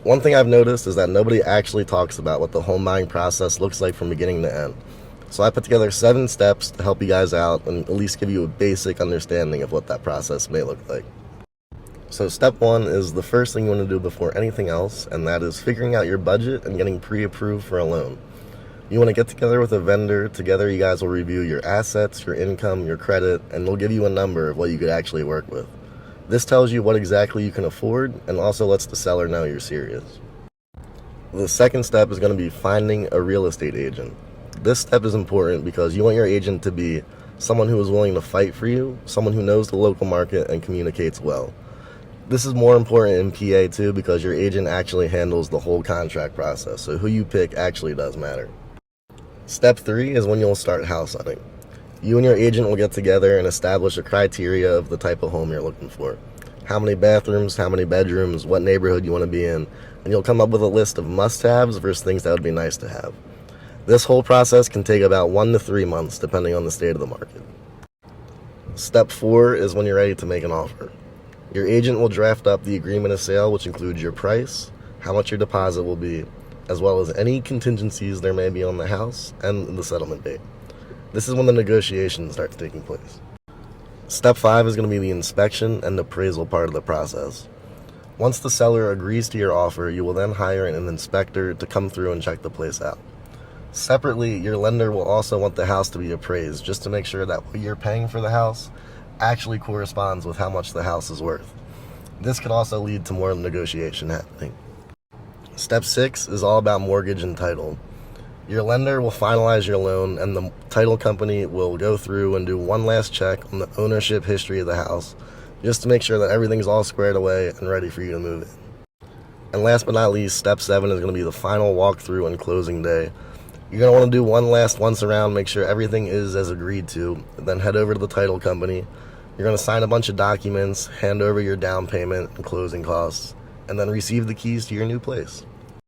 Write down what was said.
One thing I've noticed is that nobody actually talks about what the home buying process looks like from beginning to end. So I put together 7 steps to help you guys out and at least give you a basic understanding of what that process may look like. So step 1 is the first thing you want to do before anything else, and that is figuring out your budget and getting pre-approved for a loan. You want to get together with a vendor. Together you guys will review your assets, your income, your credit, and they'll give you a number of what you could actually work with. This tells you what exactly you can afford and also lets the seller know you're serious. The second step is going to be finding a real estate agent. This step is important because you want your agent to be someone who is willing to fight for you, someone who knows the local market and communicates well. This is more important in PA too because your agent actually handles the whole contract process, so who you pick actually does matter. Step 3 is when you'll start house hunting. You and your agent will get together and establish a criteria of the type of home you're looking for. How many bathrooms, how many bedrooms, what neighborhood you want to be in, and you'll come up with a list of must-haves versus things that would be nice to have. This whole process can take about 1 to 3 months depending on the state of the market. Step 4 is when you're ready to make an offer. Your agent will draft up the agreement of sale, which includes your price, how much your deposit will be, as well as any contingencies there may be on the house and the settlement date. This is when the negotiations start taking place. Step 5 is going to be the inspection and appraisal part of the process. Once the seller agrees to your offer, you will then hire an inspector to come through and check the place out. Separately, your lender will also want the house to be appraised just to make sure that what you're paying for the house actually corresponds with how much the house is worth. This could also lead to more negotiation happening. Step 6 is all about mortgage and title. Your lender will finalize your loan and the title company will go through and do one last check on the ownership history of the house just to make sure that everything's all squared away and ready for you to move in. And last but not least, step 7 is going to be the final walkthrough and closing day. You're going to want to do one last once around, make sure everything is as agreed to, then head over to the title company. You're going to sign a bunch of documents, hand over your down payment and closing costs, and then receive the keys to your new place.